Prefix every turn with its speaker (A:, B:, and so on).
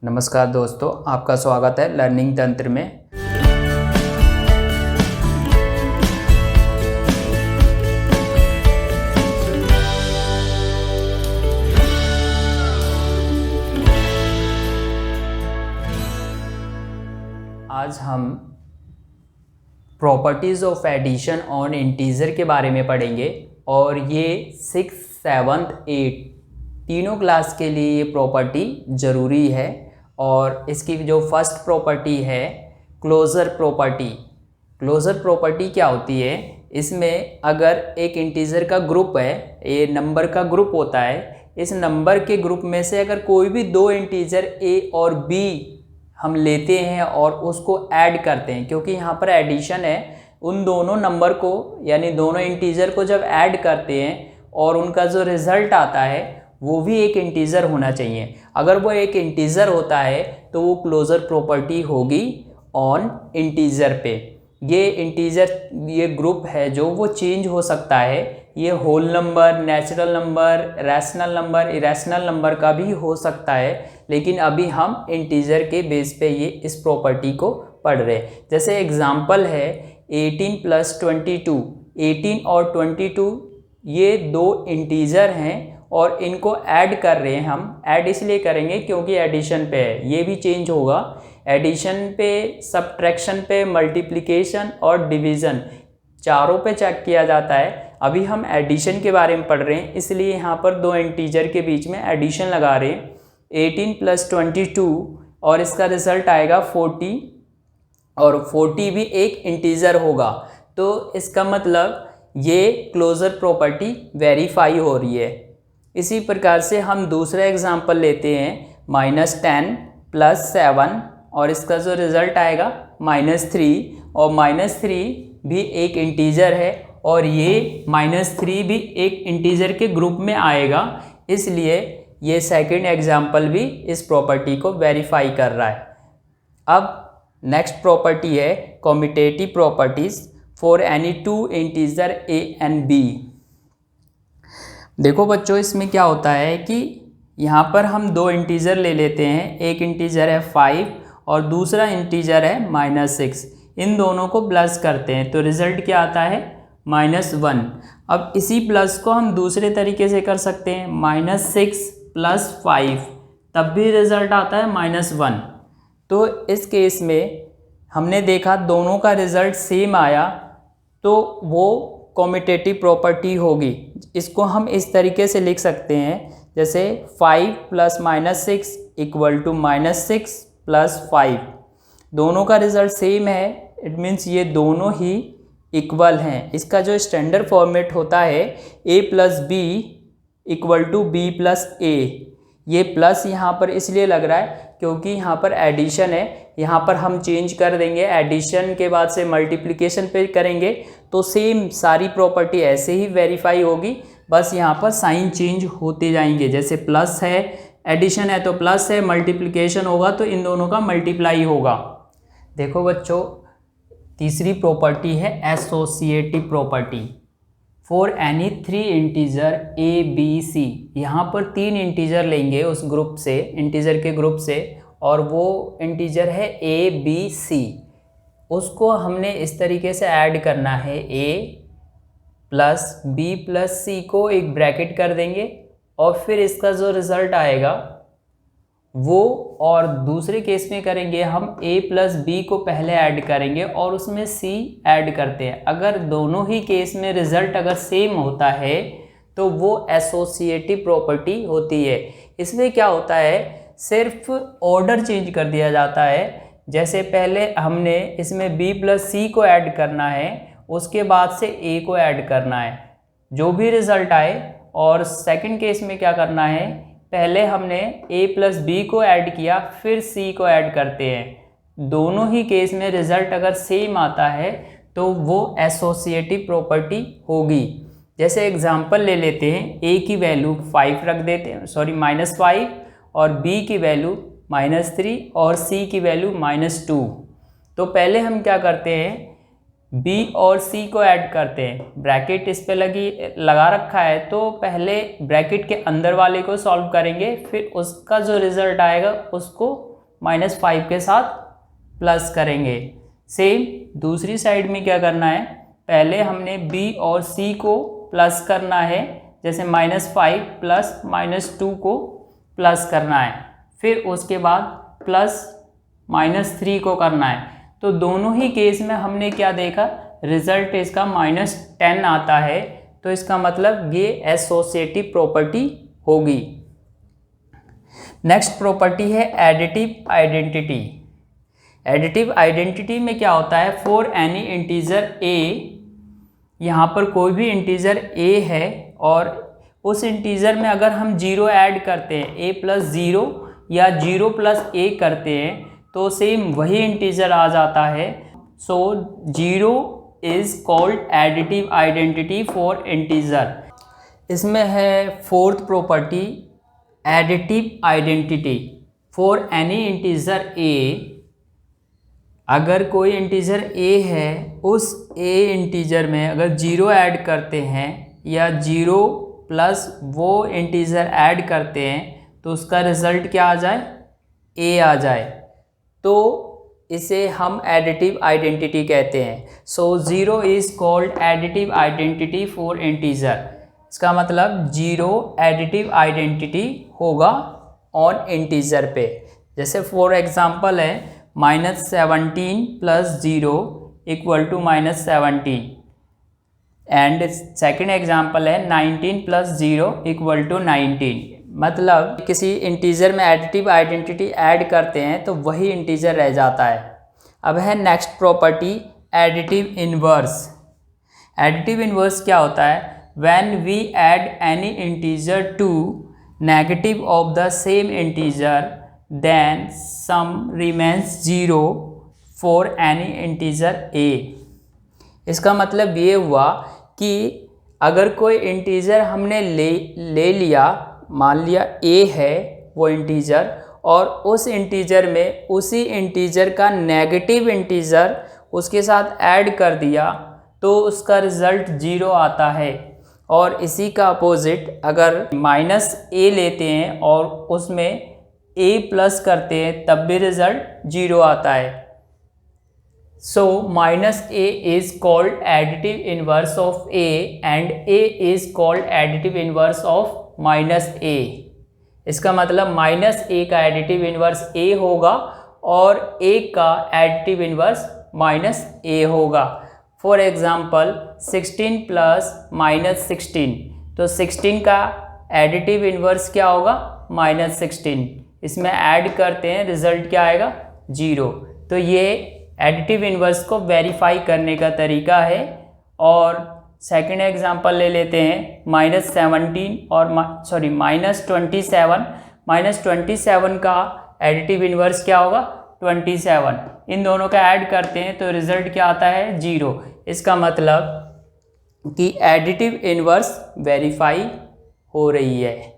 A: नमस्कार दोस्तों, आपका स्वागत है लर्निंग तंत्र में। आज हम properties of addition on integer के बारे में पढ़ेंगे और ये 6th, 7th, 8 तीनों क्लास के लिए ये प्रॉपर्टी ज़रूरी है। और इसकी जो फर्स्ट प्रॉपर्टी है क्लोज़र प्रॉपर्टी। क्लोज़र प्रॉपर्टी क्या होती है? इसमें अगर एक इंटीजर का ग्रुप है, ये नंबर का ग्रुप होता है, इस नंबर के ग्रुप में से अगर कोई भी दो इंटीजर ए और बी हम लेते हैं और उसको ऐड करते हैं, क्योंकि यहाँ पर एडिशन है, उन दोनों नंबर को यानी दोनों इंटीजर को जब ऐड करते हैं और उनका जो रिज़ल्ट आता है वो भी एक इंटीजर होना चाहिए। अगर वो एक इंटीजर होता है तो वो क्लोज़र प्रॉपर्टी होगी ऑन इंटीजर पे। ये इंटीजर ये ग्रुप है जो वो चेंज हो सकता है, ये whole number, natural number, rational number, irrational number का भी हो सकता है, लेकिन अभी हम इंटीजर के बेस पे ये इस प्रॉपर्टी को पढ़ रहे हैं। जैसे एग्जांपल है 18 + 22। 18 और 22 ये दो इंटीजर हैं और इनको ऐड कर रहे हैं। हम ऐड इसलिए करेंगे क्योंकि एडिशन पे है, ये भी चेंज होगा। एडिशन पे, सब्ट्रैक्शन पे, मल्टीप्लिकेशन और डिवीज़न चारों पे चेक किया जाता है। अभी हम एडिशन के बारे में पढ़ रहे हैं, इसलिए यहाँ पर दो इंटीजर के बीच में एडिशन लगा रहे हैं। 18 + 22 और इसका रिजल्ट आएगा 40 और 40 भी एक इंटीजर होगा। तो इसका मतलब ये क्लोज़र प्रॉपर्टी वेरीफाई हो रही है। इसी प्रकार से हम दूसरा एग्जांपल लेते हैं -10 + 7 और इसका जो रिज़ल्ट आएगा -3 और -3 भी एक इंटीजर है और ये -3 भी एक इंटीजर के ग्रुप में आएगा, इसलिए ये सेकंड एग्जांपल भी इस प्रॉपर्टी को वेरीफाई कर रहा है। अब नेक्स्ट प्रॉपर्टी है commutative properties for any two integer a and b। देखो बच्चों, इसमें क्या होता है कि यहाँ पर हम दो इंटीजर ले लेते हैं, एक इंटीजर है 5 और दूसरा इंटीजर है -6। इन दोनों को प्लस करते हैं तो रिज़ल्ट क्या आता है -1। अब इसी प्लस को हम दूसरे तरीके से कर सकते हैं, -6 + 5 तब भी रिज़ल्ट आता है -1। तो इस केस में हमने देखा दोनों का रिज़ल्ट सेम आया तो वो कम्यूटेटिव प्रॉपर्टी होगी। इसको हम इस तरीके से लिख सकते हैं, जैसे 5 + -6 = -6 + 5। दोनों का रिज़ल्ट सेम है, इट मीन्स ये दोनों ही इक्वल हैं। इसका जो स्टैंडर्ड फॉर्मेट होता है a + b = b + a। ये प्लस यहाँ पर इसलिए लग रहा है क्योंकि यहाँ पर एडिशन है, यहाँ पर हम चेंज कर देंगे, एडिशन के बाद से मल्टीप्लिकेशन पे करेंगे तो सेम सारी प्रॉपर्टी ऐसे ही वेरीफाई होगी, बस यहाँ पर साइन चेंज होते जाएंगे। जैसे प्लस है, एडिशन है तो प्लस है, मल्टीप्लिकेशन होगा तो इन दोनों का मल्टीप्लाई होगा। देखो बच्चों, तीसरी प्रॉपर्टी है associative property for any 3 integer a b c। यहाँ पर 3 इंटीजर लेंगे उस ग्रुप से, इंटीजर के ग्रुप से, और वो इंटीजर है a b c। उसको हमने इस तरीके से ऐड करना है, a + b + c को एक ब्रैकेट कर देंगे और फिर इसका जो रिज़ल्ट आएगा वो, और दूसरे केस में करेंगे हम a + b को पहले ऐड करेंगे और उसमें c ऐड करते हैं। अगर दोनों ही केस में रिज़ल्ट अगर सेम होता है तो वो एसोसिएटिव प्रॉपर्टी होती है। इसमें क्या होता है, सिर्फ ऑर्डर चेंज कर दिया जाता है। जैसे पहले हमने इसमें b + c को ऐड करना है, उसके बाद से a को ऐड करना है, जो भी रिज़ल्ट आए। और सेकंड केस में क्या करना है, पहले हमने a + b को ऐड किया, फिर c को ऐड करते हैं। दोनों ही केस में रिज़ल्ट अगर सेम आता है तो वो एसोसिएटिव प्रॉपर्टी होगी। जैसे एग्जांपल ले लेते हैं, a की वैल्यू 5 रख देते हैं, -5, और b की वैल्यू -3 और c की वैल्यू -2। तो पहले हम क्या करते हैं, B और C को ऐड करते हैं, ब्रैकेट इस पे लगा रखा है, तो पहले ब्रैकेट के अंदर वाले को सॉल्व करेंगे, फिर उसका जो रिजल्ट आएगा उसको -5 के साथ प्लस करेंगे। सेम दूसरी साइड में क्या करना है, पहले हमने B और C को प्लस करना है, जैसे -5 प्लस -2 को प्लस करना है, फिर उसके बाद प्लस -3 को करना है। तो दोनों ही केस में हमने क्या देखा, रिजल्ट इसका -10 आता है, तो इसका मतलब ये एसोसिएटिव प्रॉपर्टी होगी। नेक्स्ट प्रॉपर्टी है एडिटिव आइडेंटिटी। एडिटिव आइडेंटिटी में क्या होता है, फॉर एनी इंटीजर a, यहाँ पर कोई भी इंटीजर a है और उस इंटीजर में अगर हम 0 ऐड करते हैं, a + 0 या 0 + a करते हैं, तो सेम वही इंटीजर आ जाता है। सो 0 is called additive identity for integer. इसमें है fourth property additive identity for any integer a। अगर कोई इंटीजर a है, उस a इंटीजर में अगर 0 ऐड करते हैं या 0 प्लस वो इंटीजर ऐड करते हैं, तो उसका रिजल्ट क्या आ जाए, a आ जाए, तो इसे हम एडिटिव आइडेंटिटी कहते हैं। सो 0 is called additive identity for integer. इसका मतलब 0 एडिटिव आइडेंटिटी होगा ऑन इंटीजर पे। जैसे फॉर एग्जांपल है -17 + 0 = -17, एंड सेकेंड एग्जांपल है 19 + 0 = 19। मतलब किसी इंटीजर में एडिटिव आइडेंटिटी ऐड करते हैं तो वही इंटीजर रह जाता है। अब है next property additive inverse. Additive inverse क्या होता है, when we add any integer to negative of the same integer then sum remains 0 for any integer a। इसका मतलब ये हुआ कि अगर कोई इंटीजर हमने ले लिया, मान लिया a है वो इंटीजर, और उस इंटीजर में उसी इंटीजर का नेगेटिव इंटीजर उसके साथ ऐड कर दिया, तो उसका रिज़ल्ट 0 आता है। और इसी का अपोजिट अगर -a लेते हैं और उसमें a प्लस करते हैं, तब भी रिज़ल्ट 0 आता है। So -a is called additive inverse of a and a is called additive inverse of -a। इसका मतलब -a का एडिटिव इन्वर्स a होगा और a का एडिटिव इन्वर्स -a होगा। फॉर एग्जांपल 16 + -16, तो 16 का एडिटिव इन्वर्स क्या होगा, -16। इसमें ऐड करते हैं, रिजल्ट क्या आएगा, 0। तो ये एडिटिव इन्वर्स को वेरीफाई करने का तरीका है। और सेकंड एग्जांपल ले लेते हैं -17 और -27 का एडिटिव इन्वर्स क्या होगा, 27। इन दोनों का ऐड करते हैं तो रिजल्ट क्या आता है, 0। इसका मतलब कि एडिटिव इन्वर्स वेरीफाई हो रही है।